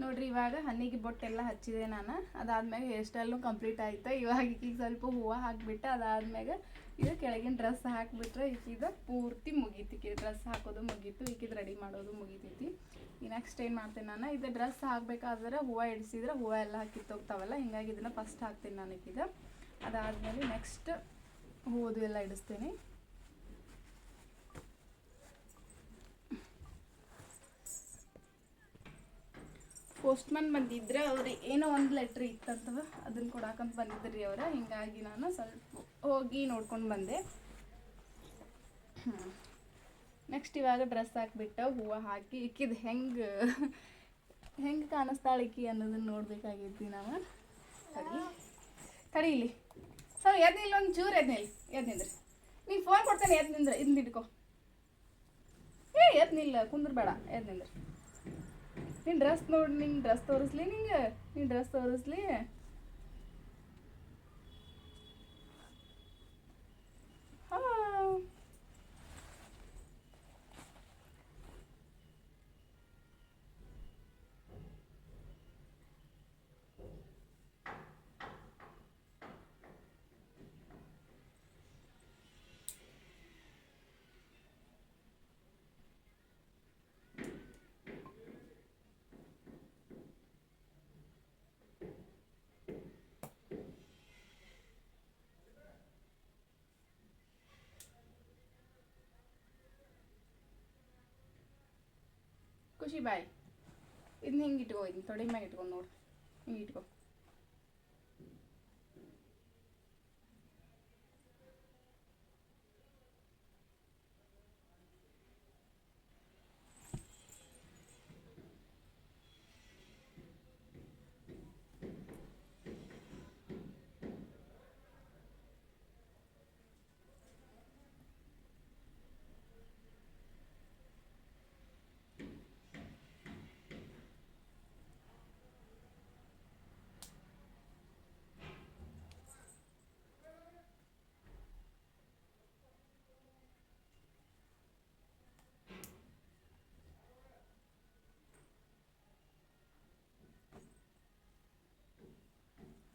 ನೋಡ್ರಿ ಇವಾಗ ಹಣ್ಣಿಗೆ ಬೊಟ್ಟೆಲ್ಲ ಹಚ್ಚಿದೆ ನಾನು. ಅದಾದ್ಮೇಲೆ ಹೇರ್ ಸ್ಟೈಲ್ನು ಕಂಪ್ಲೀಟ್ ಆಯ್ತು. ಇವಾಗ ಈಗೀಗ ಸ್ವಲ್ಪ ಹೂವು ಹಾಕಿಬಿಟ್ಟು ಅದಾದ್ಮೇಲೆ ಇದು ಕೆಳಗಿನ ಡ್ರೆಸ್ ಹಾಕಿಬಿಟ್ರೆ ಈಕಿದ ಪೂರ್ತಿ ಮುಗೀತಿ. ಈಕಿದ ಡ್ರೆಸ್ ಹಾಕೋದು ಮುಗೀತು, ಈಕಿದ ರೆಡಿ ಮಾಡೋದು ಮುಗೀತೈತಿ. ಈ ನೆಕ್ಸ್ಟ್ ಏನು ಮಾಡ್ತೀನಿ ನಾನು, ಇದು ಡ್ರೆಸ್ ಹಾಕಬೇಕಾದ್ರೆ ಹೂವು ಇಡಿಸಿದ್ರೆ ಹೂವು ಎಲ್ಲ ಕಿತ್ತೋಗ್ತಾವಲ್ಲ, ಹಿಂಗಾಗಿ ಇದನ್ನು ಫಸ್ಟ್ ಹಾಕ್ತೀನಿ ನಾನು ಈಕಿದ. ಅದಾದಮೇಲೆ ನೆಕ್ಸ್ಟ್ ಹೂವುದು ಎಲ್ಲ ಇಡಿಸ್ತೀನಿ. ಪೋಸ್ಟ್ಮನ್ ಬಂದಿದ್ರೆ ಅವ್ರು ಏನೋ ಒಂದು ಲೆಟ್ರ್ ಇತ್ತಂತವ, ಅದನ್ನು ಕೊಡಾಕಂತ ಬಂದಿದ್ರಿ ಅವ್ರ. ಹಿಂಗಾಗಿ ನಾನು ಸ್ವಲ್ಪ ಹೋಗಿ ನೋಡ್ಕೊಂಡು ಬಂದೆ. ನೆಕ್ಸ್ಟ್ ಇವಾಗ ಡ್ರೆಸ್ ಹಾಕಿಬಿಟ್ಟು ಹೂವು ಹಾಕಿ ಇಕ್ಕಿದ್ದು ಹೆಂಗೆ ಕಾಣಿಸ್ತಾಳೆ ಇಕ್ಕಿ ಅನ್ನೋದನ್ನು ನೋಡ್ಬೇಕಾಗೈತಿ ನಾವು. ತಡೀಲಿ ಸರ್, ಎದ್ನಿಲ್ಲ ಒಂದು ಚೂರು ಎದ್ನಿಂದ್ರಿ. ನೀನು ಫೋನ್ ಕೊಡ್ತೇನೆ, ಎದ್ನಿಂದ್ರೆ ಇದನ್ನ ಹಿಡ್ಕೊ. ಎದ್ನಿಲ್ಲ ಕುಂದ್ರಬೇಡ, ಎದ್ನಿಂದ್ರಿ. ನಿನ್ನ ಡ್ರೆಸ್ ನೋಡಿ, ನಿನ್ನ ಡ್ರೆಸ್ ತೋರಿಸ್ಲಿ ನಿಂಗೆ, ನಿನ್ನ ಡ್ರೆಸ್ ತೋರಿಸ್ಲಿ. ಖುಷಿ ಬಾಯ್. ಇದನ್ನ ಹಿಂಗೆ ಇಟ್ಕೋ, ಇದನ್ನ ತೊಡೆ ಮ್ಯಾಗ ಇಟ್ಕೊಂಡು ನೋಡು, ಹಿಂಗೆ ಇಟ್ಕೋ.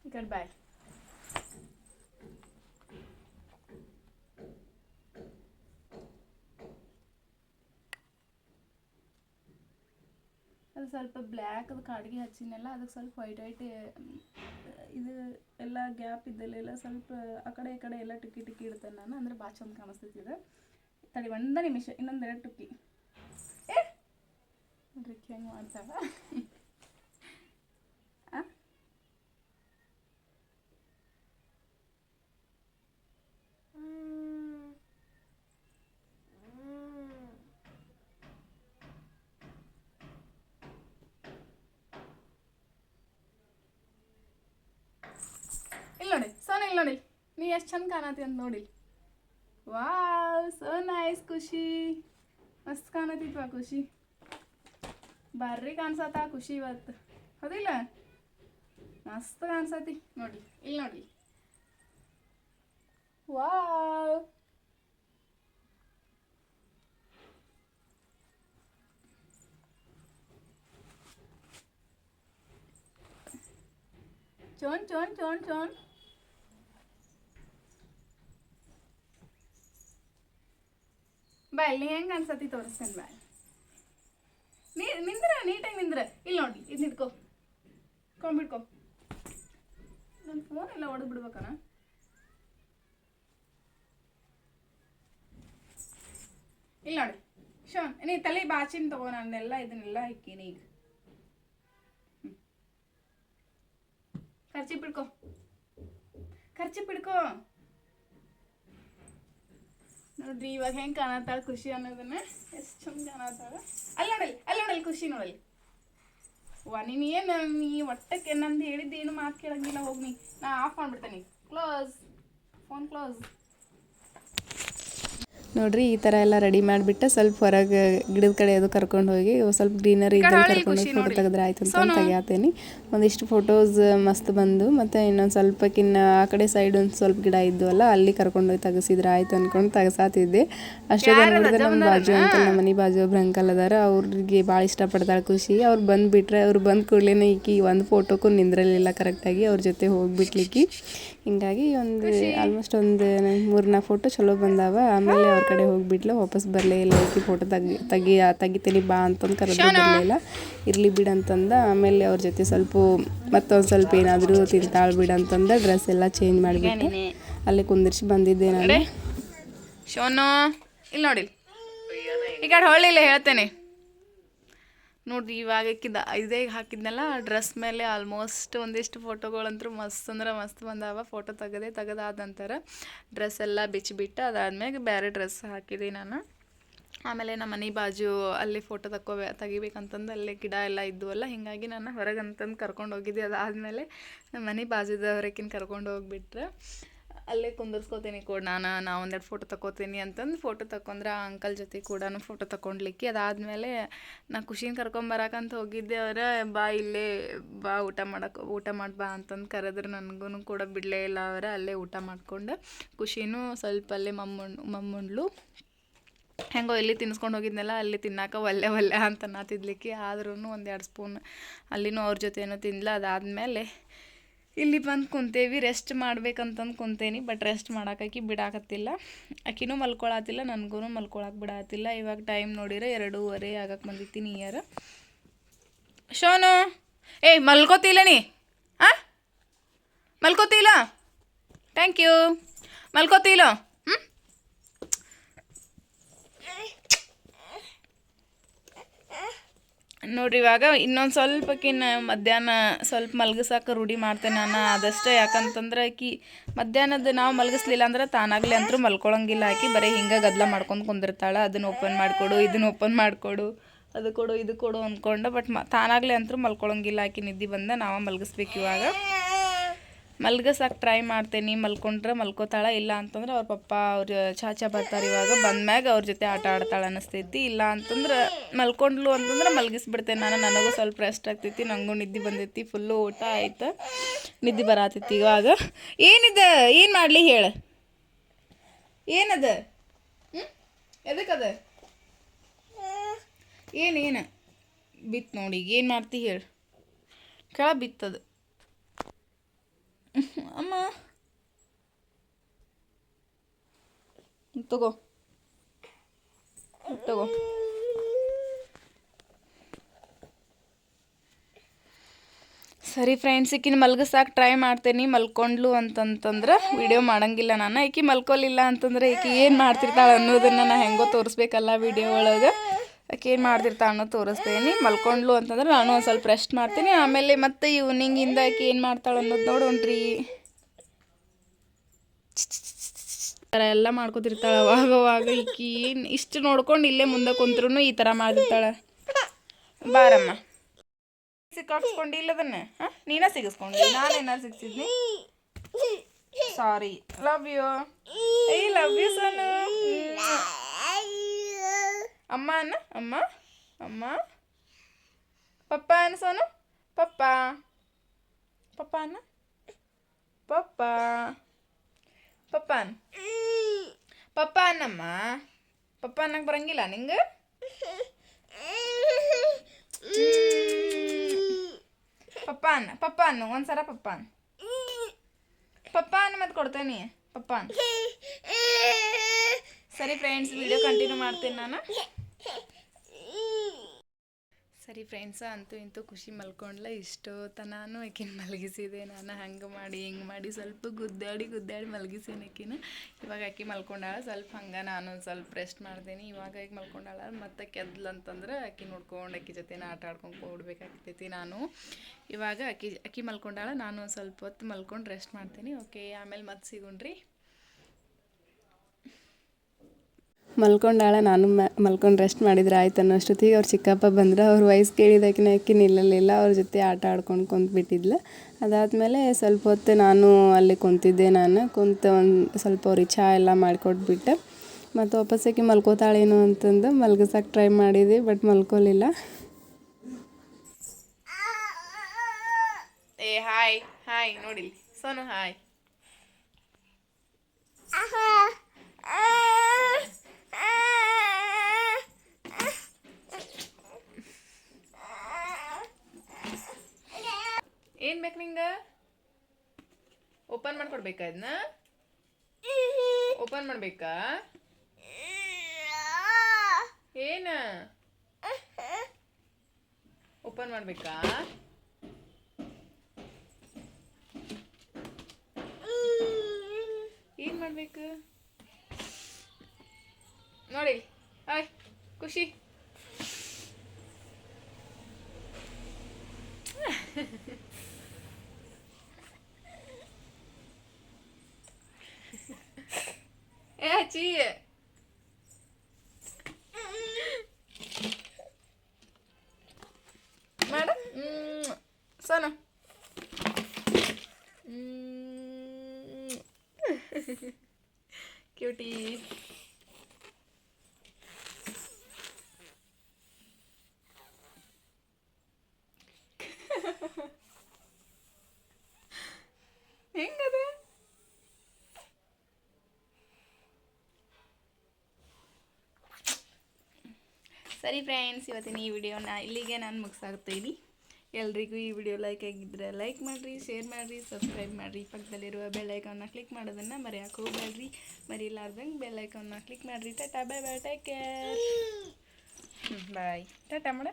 ಈ ಕಡೆ ಬಾಯ್. ಅದು ಸ್ವಲ್ಪ ಬ್ಲ್ಯಾಕ್ ಅದು ಕಾಡಿಗೆ ಹಚ್ಚಿನಲ್ಲ, ಅದಕ್ಕೆ ಸ್ವಲ್ಪ ವೈಟ್ ಇದು ಎಲ್ಲ ಗ್ಯಾಪ್ ಇದ್ದಲ್ಲೆಲ್ಲ ಸ್ವಲ್ಪ ಆ ಕಡೆ ಈ ಕಡೆ ಎಲ್ಲ ಟುಕ್ಕಿ ಟುಕ್ಕಿ ಇಡ್ತೇನೆ ನಾನು, ಅಂದ್ರೆ ಭಾಳ ಚಂದ ಕಾಣಿಸ್ತೈತಿದೆ. ತಡಿ ಒಂದು ನಿಮಿಷ, ಇನ್ನೊಂದೆರಡು ಟುಕ್ಕಿ. ನೋಡ್ರಿ ಹೆಂಗೆ ಮಾಡ್ತಾವ. ಇಲ್ಲಿ ನೋಡಿ ಸೋನ, ಇಲ್ಲಿ ನೋಡಿ ನೀ ಎಷ್ಟು ಚಂದ ಕಾಣತಿ ಅಂತ ನೋಡಿ. ವಾವ್, ಸೋ ನೈಸ್ ಖುಷಿ, ಮಸ್ತ್ ಕಾಣತಿತ್ವಾ ಖುಷಿ, ಬರ್ರಿ ಕಾಣಿಸತ್ತ ಖುಷಿ ಇವತ್ತು, ಹೌದಿಲ್ಲ? ಮಸ್ತ್ ಕಾಣಿಸತಿ ನೋಡಿ, ಇಲ್ಲಿ ನೋಡಿ. ವಾವ್, ಚೋನ್ ಚೋನ್ ಚೋನ್ ಚೋನ್. ಬಾಯ್, ನೀ ಹೆಂಗೆ ಅನ್ಸತಿ ತೋರಿಸ್ತೇನೆ ಬಾಯ್. ನಿಂದ್ರ ನೀಟಾಗಿ ನಿಂದ್ರ. ಇಲ್ಲಿ ನೋಡಿ, ಇದು ನಿಂತ್ಕೋ, ಕೊಂಬಿಡ್ಕೊ. ನನ್ನ ಫೋನ್ ಎಲ್ಲ ಹೊಡೆದು ಬಿಡ್ಬೇಕಣ್ಣ. ಇಲ್ಲಿ ನೋಡಿ ಶೋನ್, ನೀ ತಲೆ ಬಾಚಿನ ತಗೋ, ನಾನೆಲ್ಲ ಇದನ್ನೆಲ್ಲ ಇಕ್ಕೀನಿ ಈಗ. ಖರ್ಚಿ ಬಿಡ್ಕೊ, ಖರ್ಚಿ ಬಿಡ್ಕೊ. ನೋಡ್ರಿ ಇವಾಗ ಹೆಂಗೆ ಕಾಣತ್ತಾಳ ಖುಷಿ ಅನ್ನೋದನ್ನ, ಎಷ್ಟು ಚಂದ ಕಾಣತ್ತಾಳ. ಅಲ್ಲಿ ನೋಡಲಿ, ಅಲ್ಲಿ ನೋಡಲಿ ಖುಷಿ ನೋಡಲಿ. ವಾ, ನೀ ಒಟ್ಟಕ್ಕೆ ನಂದು ಹೇಳಿದ್ದೇನು ಮಾತು ಕೇಳಂಗಿಲ್ಲ, ಹೋಗಿ ನಾ ಆಫ್ ಮಾಡ್ಬಿಡ್ತೇನೆ. Close, phone close. ನೋಡ್ರಿ ಈ ಥರ ಎಲ್ಲ ರೆಡಿ ಮಾಡಿಬಿಟ್ಟು ಸ್ವಲ್ಪ ಹೊರಗೆ ಗಿಡದ ಕಡೆ ಅದು ಕರ್ಕೊಂಡು ಹೋಗಿ ಸ್ವಲ್ಪ ಗ್ರೀನರಿ ಇದ್ದಲ್ಲಿ ಕರ್ಕೊಂಡು ಹೋಗಿ ಫೋಟೋ ತೆಗೆದ್ರೆ ಆಯ್ತು ಅಂತ ತೆಗಿಯಾತೀನಿ. ಒಂದಿಷ್ಟು ಫೋಟೋಸ್ ಮಸ್ತ್ ಬಂದು, ಮತ್ತು ಇನ್ನೊಂದು ಸ್ವಲ್ಪಕ್ಕಿನ್ನ ಆ ಕಡೆ ಸೈಡ್ ಒಂದು ಸ್ವಲ್ಪ ಗಿಡ ಇದ್ವಲ್ಲ ಅಲ್ಲಿ ಕರ್ಕೊಂಡು ಹೋಗಿ ತೆಗೆಸಿದ್ರೆ ಆಯ್ತು ಅಂದ್ಕೊಂಡು ತೆಗೆಸಾತಿದ್ದೆ. ಅಷ್ಟೇ ನೋಡಿದ್ರೆ ನಮ್ಮ ಬಾಜು ಅಂಕಲ್, ನಮ್ಮ ಮನೆ ಬಾಜು ಒಬ್ರು ಅಂಕಲ್ ಅದಾರ, ಅವ್ರಿಗೆ ಭಾಳ ಇಷ್ಟಪಡ್ತಾಳೆ ಖುಷಿ. ಅವ್ರು ಬಂದುಬಿಟ್ರೆ, ಅವ್ರು ಬಂದ ಕೂಡಲೇ ಈಕಿ ಒಂದು ಫೋಟೋಕ್ಕೂ ನಿಂದ್ರಲಿಲ್ಲ ಕರೆಕ್ಟಾಗಿ, ಅವ್ರ ಜೊತೆ ಹೋಗಿಬಿಟ್ಲಿಕ್ಕಿ. ಹಿಂಗಾಗಿ ಆಲ್ಮೋಸ್ಟ್ ಒಂದು 3-4 ಫೋಟೋ ಚಲೋ ಬಂದಾವ. ಆಮೇಲೆ ಅವ್ರ ಕಡೆ ಹೋಗಿಬಿಟ್ಲು, ವಾಪಸ್ ಬರಲೇ ಇಲ್ಲ. ಈಕಿ ಫೋಟೋ ತೆಗಿತೀನಿ ಬಾ ಅಂತಂದು ಕರೆದು ಬರಲಿಲ್ಲ. ಇರಲಿ ಬಿಡು ಅಂತಂದ. ಆಮೇಲೆ ಅವ್ರ ಜೊತೆ ಮತ್ತೊಂದು ಸ್ವಲ್ಪ ಏನಾದರೂ ತಿಂತಾಳು ಬಿಡು ಅಂತಂದ ಡ್ರೆಸ್ ಎಲ್ಲ ಚೇಂಜ್ ಮಾಡಿಬಿಟ್ಟು ಅಲ್ಲೇ ಕುಂದಿರ್ಸಿ ಬಂದಿದ್ದೆ ನಾನು. ಶೋನು, ಇಲ್ಲಿ ನೋಡಿ, ಈ ಕಡೆ ಹೊಳ್ಳಿಲ್ಲ ಹೇಳ್ತೇನೆ ನೋಡ್ರಿ. ಇವಾಗ ಇದೇ ಹಾಕಿದ್ನಲ್ಲ ಡ್ರೆಸ್ ಮೇಲೆ ಆಲ್ಮೋಸ್ಟ್ ಒಂದಿಷ್ಟು ಫೋಟೋಗಳಂತೂ ಮಸ್ತ್ ಅಂದ್ರೆ ಮಸ್ತ್ ಬಂದಾವ. ಫೋಟೋ ತೆಗೆದಾದ ನಂತರ ಡ್ರೆಸ್ ಎಲ್ಲ ಬಿಚ್ಚಿಬಿಟ್ಟು ಅದಾದ್ಮೇಲೆ ಬೇರೆ ಡ್ರೆಸ್ ಹಾಕಿದೆ ನಾನು. ಆಮೇಲೆ ನಮ್ಮ ಮನೆ ಬಾಜು ಅಲ್ಲಿ ಫೋಟೋ ತೆಗಿಬೇಕಂತಂದು ಅಲ್ಲಿ ಗಿಡ ಎಲ್ಲ ಇದ್ವಲ್ಲ, ಹೀಗಾಗಿ ನಾನು ಹೊರಗೆ ಅಂತಂದು ಕರ್ಕೊಂಡು ಹೋಗಿದ್ದೆ. ಅದಾದಮೇಲೆ ನಮ್ಮ ಮನೆ ಬಾಜುದವ್ರಕ್ಕಿನ ಕರ್ಕೊಂಡು ಹೋಗ್ಬಿಟ್ರೆ ಅಲ್ಲೇ ಕುಂದರ್ಸ್ಕೊತೀನಿ ಕೂಡ ನಾ ಒಂದೆರಡು ಫೋಟೋ ತಗೋತೀನಿ ಅಂತಂದು ಫೋಟೋ ತಗೊಂಡ್ರೆ ಆ ಅಂಕಲ್ ಜೊತೆ ಕೂಡ ಫೋಟೋ ತಗೊಂಡ್ಲಿಕ್ಕೆ. ಅದಾದಮೇಲೆ ನಾ ಖುಷಿನ ಕರ್ಕೊಂಬರಕಂತ ಹೋಗಿದ್ದೆ. ಅವರ ಬಾ ಇಲ್ಲೇ ಬಾ ಊಟ ಮಾಡಿ ಬಾ ಅಂತಂದು ಕರೆದ್ರೆ ನನಗೂ ಕೂಡ ಬಿಡಲೇ ಇಲ್ಲ. ಅವರ ಅಲ್ಲೇ ಊಟ ಮಾಡ್ಕೊಂಡು ಖುಷಿನೂ ಸ್ವಲ್ಪ ಅಲ್ಲೇ ಮಮ್ಮುಂಡ್ಲು ಹೆಂಗೋ ಇಲ್ಲಿ ತಿನ್ನಿಸ್ಕೊಂಡು ಹೋಗಿದ್ನಲ್ಲ ಅಲ್ಲಿ ತಿನ್ನಾಕ ಒಲ್ಲೆ ಅಂತ ನಾತಿದ್ಲಿಕ್ಕೆ. ಆದ್ರೂ 1-2 ಸ್ಪೂನ್ ಅಲ್ಲಿನೂ ಅವ್ರ ಜೊತೆನೂ ತಿಂದ್ಲ. ಅದಾದಮೇಲೆ ಇಲ್ಲಿ ಬಂದು ಕುಂತೇವಿ, ರೆಸ್ಟ್ ಮಾಡ್ಬೇಕಂತಂದು ಕುಂತೇನಿ. ಬಟ್ ರೆಸ್ಟ್ ಮಾಡೋಕೆ ಬಿಡಾಕತ್ತಿಲ್ಲ, ಆಕಿನೂ ಮಲ್ಕೊಳತ್ತಿಲ್ಲ, ನನಗೂ ಮಲ್ಕೊಳಕ್ಕೆ ಬಿಡಾತಿಲ್ಲ. ಇವಾಗ ಟೈಮ್ ನೋಡಿದ್ರೆ 2:30 ಆಗಕ್ಕೆ ಬಂದಿತ್ತು ನಿಯರ್. ಶೋನು, ಮಲ್ಕೋತಿಲ್ಲ ನೀ? ಮಲ್ಕೋತಿಲ್ಲ? Thank you. ಮಲ್ಕೋತಿಲ್ಲ? ನೋಡ್ರಿ ಇವಾಗ ಇನ್ನೊಂದು ಸ್ವಲ್ಪಕ್ಕಿನ್ನ ಮಧ್ಯಾಹ್ನ ಸ್ವಲ್ಪ ಮಲಗಿಸಾಕ ರೂಢಿ ಮಾಡ್ತೇನೆ ನಾನು ಆದಷ್ಟೇ. ಯಾಕಂತಂದ್ರೆ ಆಕಿ ಮಧ್ಯಾಹ್ನದ ನಾವು ಮಲಗಿಸ್ಲಿಲ್ಲ ಅಂದ್ರೆ ತಾನಾಗಲಿ ಅಂತೂ ಮಲ್ಕೊಳಂಗಿಲ್ಲ. ಆಕಿ ಬರೀ ಹಿಂಗೆ ಗದ್ದಲ ಮಾಡ್ಕೊಂಡು ಕುಂದಿರ್ತಾಳೆ. ಅದನ್ನು ಓಪನ್ ಮಾಡಿಕೊಡು, ಇದನ್ನು ಓಪನ್ ಮಾಡಿಕೊಡು, ಅದು ಕೊಡು ಇದು ಕೊಡು ಅಂದ್ಕೊಂಡು. ಬಟ್ ತಾನಾಗಲಿ ಅಂತೂ ಮಲ್ಕೊಳಂಗಿಲ್ಲ. ಆಕಿ ನಿದ್ದೆ ಬಂದ ನಾವು ಮಲಗಿಸ್ಬೇಕು. ಇವಾಗ ಮಲ್ಗಸಕ್ಕೆ ಟ್ರೈ ಮಾಡ್ತೇನೆ. ಮಲ್ಕೊಂಡ್ರೆ ಮಲ್ಕೋತಾಳೆ, ಇಲ್ಲ ಅಂತಂದ್ರೆ ಅವ್ರ ಪಪ್ಪ ಅವ್ರ ಚಾಚಾ ಬರ್ತಾರೆ. ಇವಾಗ ಬಂದ್ಮ್ಯಾಗ ಅವ್ರ ಜೊತೆ ಆಟ ಆಡ್ತಾಳೆ ಅನ್ನಿಸ್ತೈತಿ. ಇಲ್ಲ ಅಂತಂದ್ರೆ ಮಲ್ಕೊಂಡ್ಲು ಅಂತಂದ್ರೆ ಮಲಗಿಸ್ಬಿಡ್ತೇನೆ ನಾನು. ನನಗೂ ಸ್ವಲ್ಪ ರೆಸ್ಟ್ ಆಗ್ತೈತಿ, ನನಗೂ ನಿದ್ದೆ ಬಂದೈತಿ. ಫುಲ್ಲು ಊಟ ಆಯ್ತು, ನಿದ್ದೆ ಬರತೈತಿ. ಇವಾಗ ಏನಿದೆ, ಏನು ಮಾಡಲಿ ಹೇಳು, ಏನದ, ಎದಕ್ಕದ, ಏನು ಬಿತ್ತು ನೋಡಿ. ಏನು ಮಾಡ್ತಿ ಹೇಳು, ಕೆಳ ಬಿತ್ತದು. ಅಮ್ಮ ತಗೋ ತಗೋ. ಸರಿ ಫ್ರೆಂಡ್ಸ್, ಈಕಿನ ಮಲ್ಗಿಸಾಕೆ ಟ್ರೈ ಮಾಡ್ತೇನೆ. ಮಲ್ಕೊಂಡ್ಲು ಅಂತಂತಂದ್ರೆ ವಿಡಿಯೋ ಮಾಡೋಂಗಿಲ್ಲ ನಾನು. ಈಕಿ ಮಲ್ಕೊಲಿಲ್ಲ ಅಂತಂದ್ರೆ ಈಕಿ ಏನು ಮಾಡ್ತಿರ್ತಾಳೆ ಅನ್ನೋದನ್ನು ನಾನು ಹೆಂಗೋ ತೋರಿಸ್ಬೇಕಲ್ಲ ವಿಡಿಯೋ ಒಳಗೆ. ಆಕೆ ಏನು ಮಾಡ್ತಿರ್ತಾಳೆ ಅನ್ನೋದು ತೋರಿಸ್ತೇನೆ. ಮಲ್ಕೊಂಡ್ಲು ಅಂತಂದ್ರೆ ನಾನು ಒಂದು ಸ್ವಲ್ಪ ರೆಸ್ಟ್ ಮಾಡ್ತೀನಿ. ಆಮೇಲೆ ಮತ್ತೆ ಈವ್ನಿಂಗಿಂದ ಆಕೆ ಏನು ಮಾಡ್ತಾಳೆ ಅನ್ನೋದು ನೋಡೋಣ್ರಿ. ಥರ ಎಲ್ಲ ಮಾಡ್ಕೊತಿರ್ತಾಳೆ ಅವಾಗವಾಗ. ಈಕಿ ಇಷ್ಟು ನೋಡ್ಕೊಂಡು ಇಲ್ಲೇ ಮುಂದೆ ಕುಂತ್ರು ಈ ಥರ ಮಾಡಿರ್ತಾಳೆ. ಬಾರಮ್ಮ, ಸಿಕ್ಕಾಕ್ಸ್ಕೊಂಡಿಲ್ಲದನ್ನೇ. ಹಾಂ, ನೀನ ಸಿಗಿಸ್ಕೊಂಡಿ, ನಾನೇನಾರು ಸಿಗಿಸಿದ್ನಿ. Sorry, love you. I love you Sonu. ಅಮ್ಮ ಅನ್ನ, ಅಮ್ಮ ಅಮ್ಮ. ಪಪ್ಪ ಅನ್ನ ಸೋನು, ಪಪ್ಪ ಪಪ್ಪ ಅನ್ನ, ಪಪ್ಪ ಪಪ್ಪ ಅನ್ನ, ಪಪ್ಪ ಅನ್ನಮ್ಮ. ಪಪ್ಪ ಅನ್ನಕ್ಕೆ ಬರಂಗಿಲ್ಲ ನಿಂಗೆ? ಪಪ್ಪ ಅನ್ನ, ಪಪ್ಪ ಅನ್ನು ಒಂದ್ಸರ. ಪಪ್ಪ ಅನ್ನ, ಪಪ್ಪ ಅನ್ನ ಮತ್ತೆ ಕೊಡ್ತೇನೆ. ಪಪ್ಪ ಅನ್ನ. ಸರಿ ಫ್ರೆಂಡ್ಸ್, ವಿಡಿಯೋ ಕಂಟಿನ್ಯೂ ಮಾಡ್ತೀನಿ ನಾನು. ಸರಿ ಫ್ರೆಂಡ್ಸ, ಅಂತೂ ಇಂತೂ ಖುಷಿ ಮಲ್ಕೊಂಡ್ಲ. ಇಷ್ಟೊತ್ತನಾನು ಆಕಿನ ಮಲಗಿಸಿದೆ ನಾನು. ಹಂಗೆ ಮಾಡಿ ಹಿಂಗೆ ಮಾಡಿ ಸ್ವಲ್ಪ ಗುದ್ದಾಡಿ ಮಲಗಿಸೇನೆ ಆಕಿನ. ಇವಾಗ ಆಕಿ ಮಲ್ಕೊಂಡಾಳ. ಸ್ವಲ್ಪ ಹಂಗೆ ನಾನು ಸ್ವಲ್ಪ ರೆಸ್ಟ್ ಮಾಡ್ತೀನಿ. ಇವಾಗ ಈಗ ಮಲ್ಕೊಂಡಾಳ. ಮತ್ತೆ ಕೆದ್ಲಂತಂದ್ರೆ ಆಕಿ ನೋಡ್ಕೊಂಡು ಆಕಿ ಜೊತೆನ ಆಟ ಆಡ್ಕೊಂಡು ಹೋಗ್ಬೇಕಾಗ್ತೈತಿ ನಾನು. ಇವಾಗ ಆಕಿ ಮಲ್ಕೊಂಡಾಳ, ನಾನು ಸ್ವಲ್ಪ ಹೊತ್ತು ಮಲ್ಕೊಂಡು ರೆಸ್ಟ್ ಮಾಡ್ತೀನಿ. ಓಕೆ, ಆಮೇಲೆ ಮತ್ತೆ ಸಿಗೋಣ್ರಿ. ಮಲ್ಕೊಂಡಾಳ, ನಾನು ಮಲ್ಕೊಂಡು ರೆಸ್ಟ್ ಮಾಡಿದ್ರೆ ಆಯ್ತು ಅನ್ನೋಷ್ಟೊತ್ತಿಗೆ ಅವ್ರು ಚಿಕ್ಕಪ್ಪ ಬಂದ್ರೆ ಅವ್ರ ವಯಸ್ಸು ಕೇಳಿದಾಕಿನ ಆಕಿ ನಿಲ್ಲಲಿಲ್ಲ. ಅವ್ರ ಜೊತೆ ಆಟ ಆಡ್ಕೊಂಡು ಕುಂತ್ಬಿಟ್ಟಿದ್ಲು. ಅದಾದಮೇಲೆ ಸ್ವಲ್ಪ ಹೊತ್ತು ನಾನು ಅಲ್ಲಿ ಕುಂತಿದ್ದೆ. ನಾನು ಕುಂತು ಒಂದು ಸ್ವಲ್ಪ ಅವ್ರಿಗೆ ಚಹಾ ಎಲ್ಲ ಮಾಡಿಕೊಟ್ಬಿಟ್ಟೆ. ಮತ್ತು ವಾಪಸ್ಸಾಕಿ ಮಲ್ಕೋತಾಳೇನು ಅಂತಂದು ಮಲ್ಗಿಸೋಕೆ ಟ್ರೈ ಮಾಡಿದ್ವಿ, ಬಟ್ ಮಲ್ಕೋಲಿಲ್ಲ. ಏ ಹಾಯ್ ಹಾಯ್ ನೋಡಿಲಿ ಸೋನು, ಹಾಯ್. ಏನು ಬೇಕು ನಿಂಗೆ? ಓಪನ್ ಮಾಡ್ಕೊಡ್ಬೇಕಾ? ಇದನ್ನ ಓಪನ್ ಮಾಡಬೇಕಾ? ಏನು ಓಪನ್ ಮಾಡಬೇಕಾ? ಏನು ಮಾಡಬೇಕು ನೋಡಿ. ಹಾಯ್ ಖುಷಿ. ಏ ಹಚ್ಚಿ ಮಾಡ ಸೋನು. ಕ್ಯೂಟಿ. ಹೆಂಗದ? ಸರಿ ಫ್ರೆಂಡ್ಸ್, ಇವತ್ತಿನ ಈ ವಿಡಿಯೋನ ಇಲ್ಲಿಗೆ ನಾನು ಮುಗಿಸಾಗ್ತೀನಿ. ಎಲ್ರಿಗೂ ಈ ವಿಡಿಯೋ ಲೈಕ್ ಆಗಿದ್ದರೆ ಲೈಕ್ ಮಾಡಿರಿ, ಶೇರ್ ಮಾಡಿರಿ, ಸಬ್ಸ್ಕ್ರೈಬ್ ಮಾಡಿರಿ. ಪಕ್ಕದಲ್ಲಿರುವ ಬೆಲ್ ಐಕಾನ್ನ ಕ್ಲಿಕ್ ಮಾಡೋದನ್ನು ಮರೆಯೋಕೆ ಹೋಗಬೇಡ್ರಿ. ಮರಿಲಾರ್ದಂಗೆ ಬೆಲ್ ಐಕಾನ್ನ ಕ್ಲಿಕ್ ಮಾಡಿರಿ. ಟಾಟಾ, ಬಾಯ್ ಬಾಯ್, ಟೇಕ್ ಕೇರ್, ಬಾಯ್, ಟಾಟಾ ಮಾಡ.